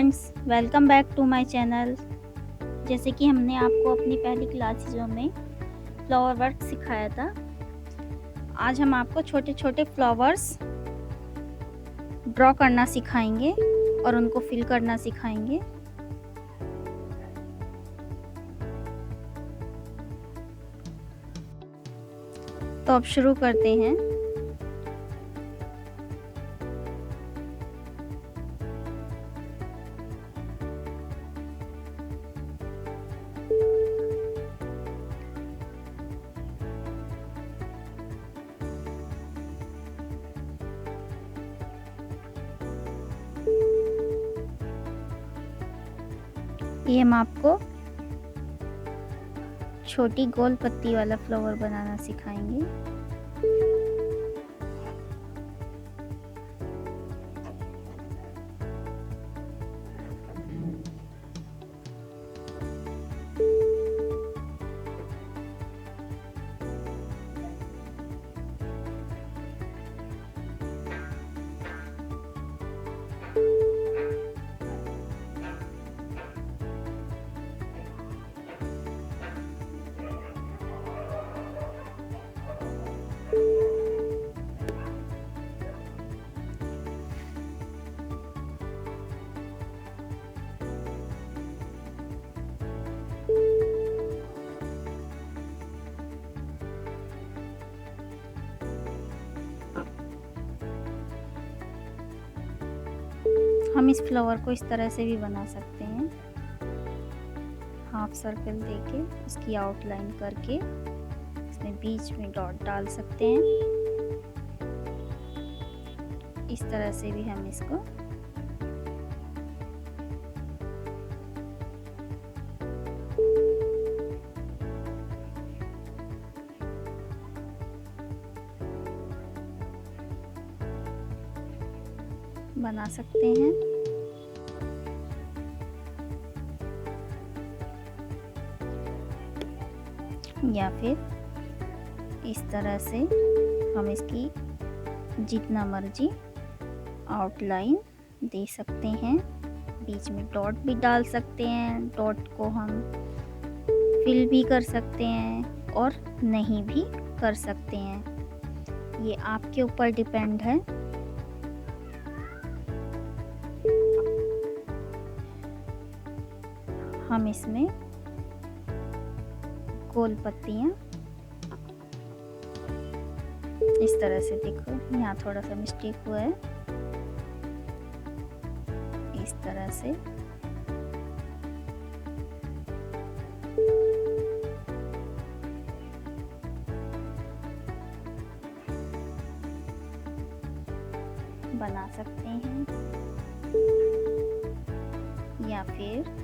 Friends, welcome back to my channel. जैसे कि हमने आपको अपनी पहली क्लासेज़ों में फ्लावर वर्क सिखाया था, आज हम आपको छोटे छोटे फ्लावर्स ड्रॉ करना सिखाएंगे और उनको फिल करना सिखाएंगे। तो अब शुरू करते हैं। ये हम आपको छोटी गोल पत्ती वाला फ्लावर बनाना सिखाएंगे। हम इस फ्लावर को इस तरह से भी बना सकते हैं, हाफ सर्कल देके उसकी आउटलाइन करके इसमें बीच में डॉट डाल सकते हैं। इस तरह से भी हम इसको बना सकते हैं। या फिर इस तरह से हम इसकी जितना मर्जी आउटलाइन दे सकते हैं। बीच में डॉट भी डाल सकते हैं, डॉट को हम फिल भी कर सकते हैं और नहीं भी कर सकते हैं, ये आपके ऊपर डिपेंड है। हम इसमें गोल पत्तियाँ इस तरह से, देखो यहाँ थोड़ा सा मिस्टेक हुआ है, इस तरह से बना सकते हैं। या फिर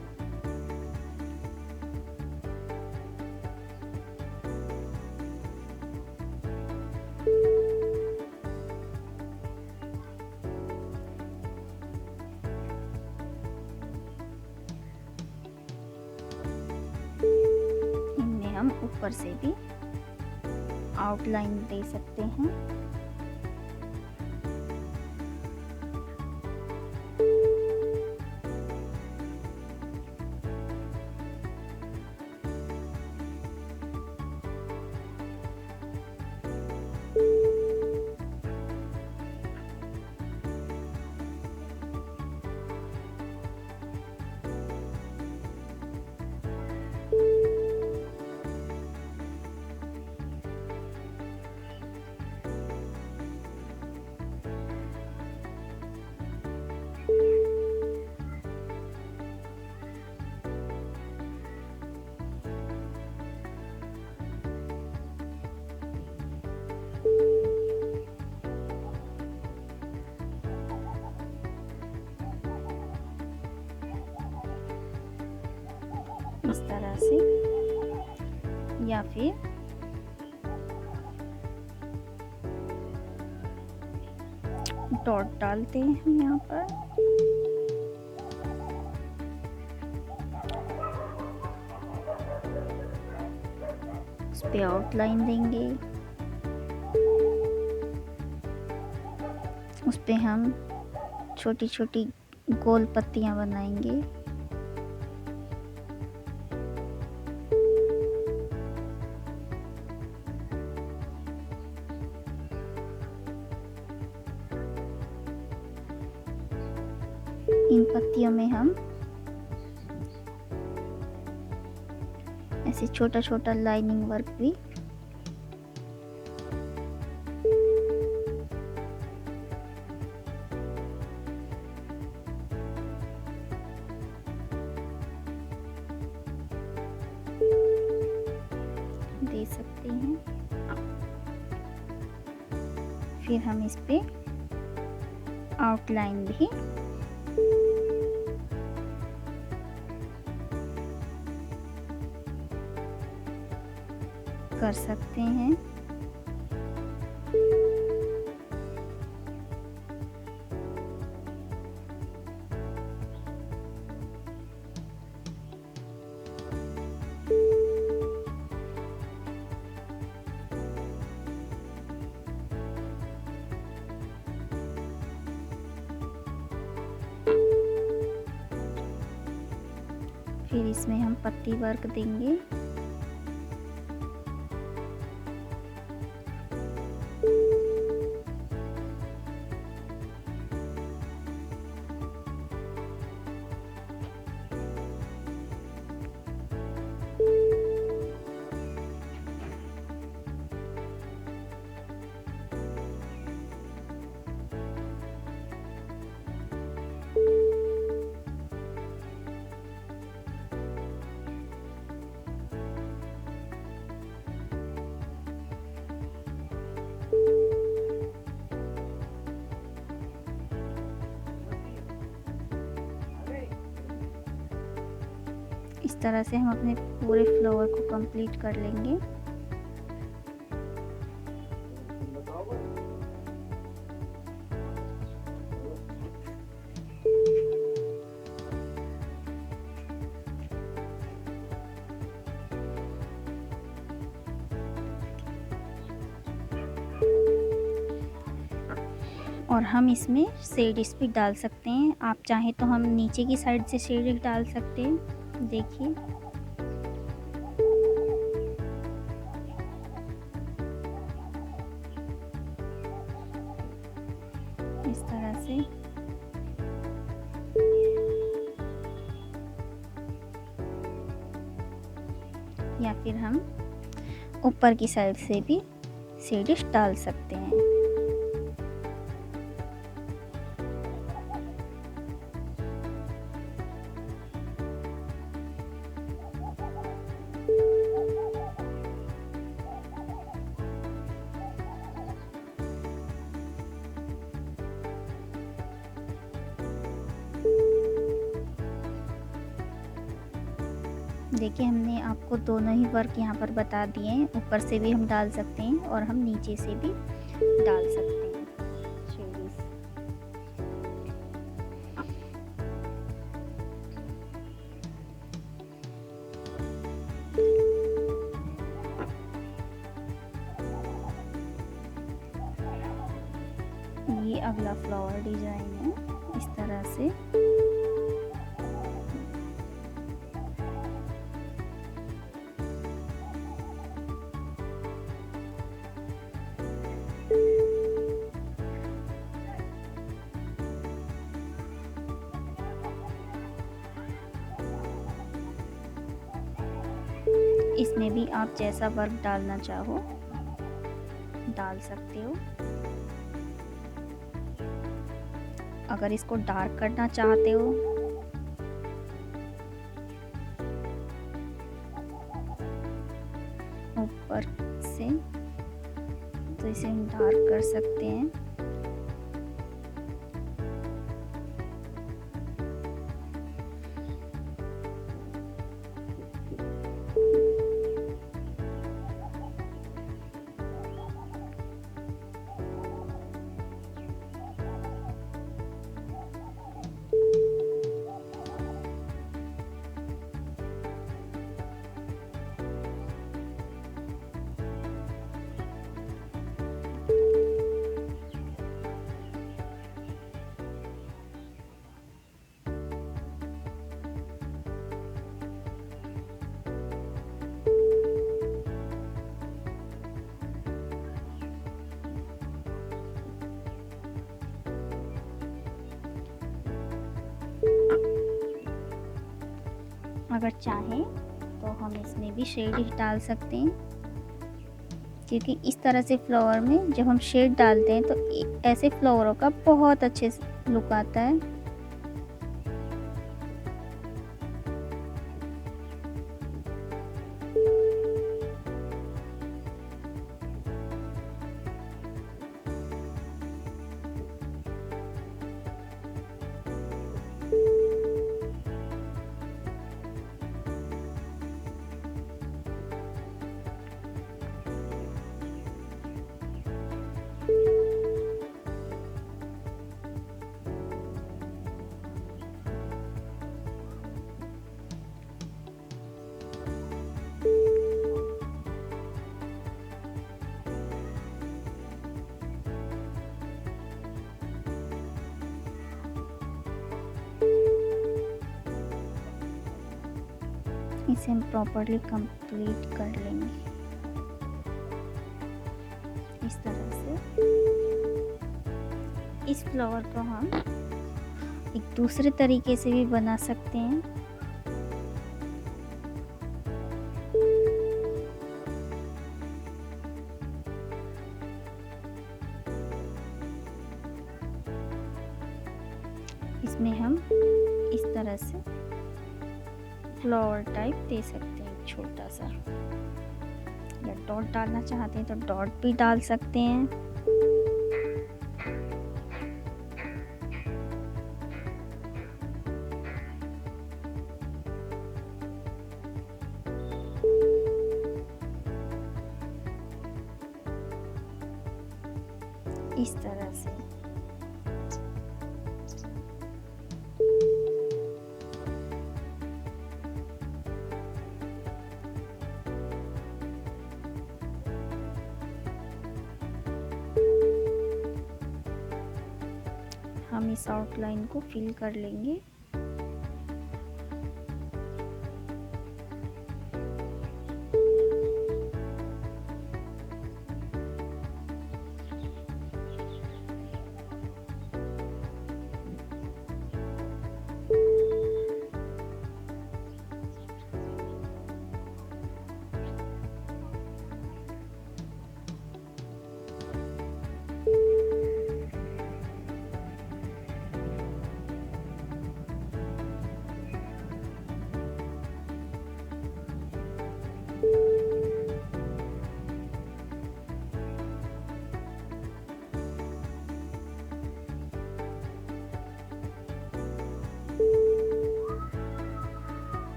इनमें हम ऊपर से भी आउटलाइन दे सकते हैं। इस तरह से, या फिर डॉट डालते हैं हम यहाँ पर। उस पे आउटलाइन देंगे, उस पे हम छोटी छोटी गोल पत्तियां बनाएंगे। इन पत्तियों में हम ऐसे छोटा छोटा लाइनिंग वर्क भी दे सकते हैं। फिर हम इस पे आउटलाइन भी कर सकते हैं। फिर इसमें हम पत्ती वर्क देंगे। इस तरह से हम अपने पूरे फ्लावर को कंप्लीट कर लेंगे। और हम इसमें शेड्स भी डाल सकते हैं। आप चाहें तो हम नीचे की साइड से शेड डाल सकते हैं। देखिए इस तरह से। या फिर हम ऊपर की साइड से भी शेड्स डाल सकते हैं। देखिए हमने आपको दोनों ही वर्क यहाँ पर बता दिए हैं। ऊपर से भी हम डाल सकते हैं और हम नीचे से भी डाल सकते हैं शेड्स। ये अगला फ्लावर डिजाइन है इस तरह से। इसमें भी आप जैसा वर्क डालना चाहो डाल सकते हो। अगर इसको डार्क करना चाहते हो ऊपर से तो इसे हम डार्क कर सकते हैं। अगर चाहें तो हम इसमें भी शेड डाल सकते हैं, क्योंकि इस तरह से फ्लावर में जब हम शेड डालते हैं तो ऐसे फ्लावरों का बहुत अच्छे से लुक आता है। इसे हम प्रॉपरली कंप्लीट कर लेंगे इस तरह से। इस फ्लावर को हम एक दूसरे तरीके से भी बना सकते हैं। इसमें हम इस तरह से फ्लावर टाइप दे सकते हैं, छोटा सा, या डॉट डालना चाहते हैं तो डॉट भी डाल सकते हैं। इस तरह से हम इस आउटलाइन को फिल कर लेंगे।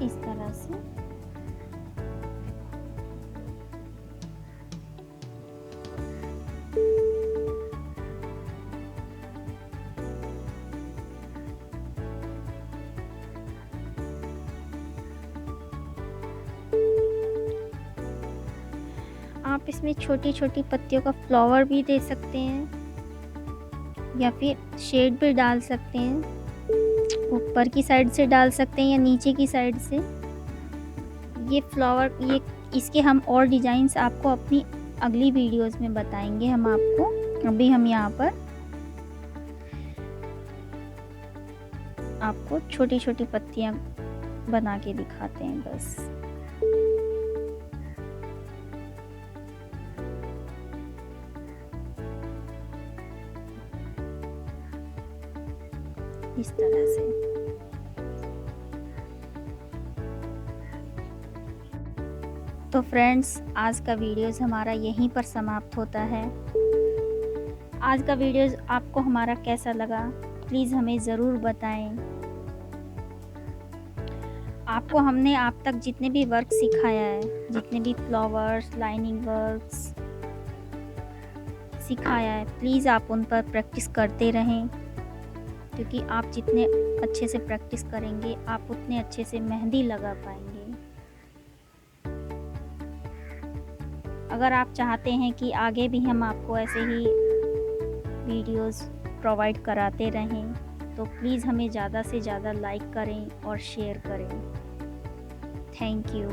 इस तरह से आप इसमें छोटी छोटी पत्तियों का फ्लावर भी दे सकते हैं, या फिर शेड भी डाल सकते हैं। ऊपर की साइड से डाल सकते हैं या नीचे की साइड से। ये फ्लावर, ये इसके हम और डिज़ाइंस आपको अपनी अगली वीडियोस में बताएंगे हम आपको। अभी हम यहाँ पर आपको छोटी छोटी पत्तियाँ बना के दिखाते हैं बस। इस तरह से तो फ्रेंड्स, आज का वीडियोस हमारा यहीं पर समाप्त होता है। आज का वीडियोस आपको हमारा कैसा लगा प्लीज़ हमें ज़रूर बताएं। आपको हमने आप तक जितने भी वर्क सिखाया है, जितने भी फ्लावर्स, लाइनिंग वर्क्स सिखाया है, प्लीज़ आप उन पर प्रैक्टिस करते रहें, क्योंकि आप जितने अच्छे से प्रैक्टिस करेंगे आप उतने अच्छे से मेहंदी लगा पाएंगे। अगर आप चाहते हैं कि आगे भी हम आपको ऐसे ही वीडियोस प्रोवाइड कराते रहें तो प्लीज़ हमें ज़्यादा से ज़्यादा लाइक करें और शेयर करें। Thank you.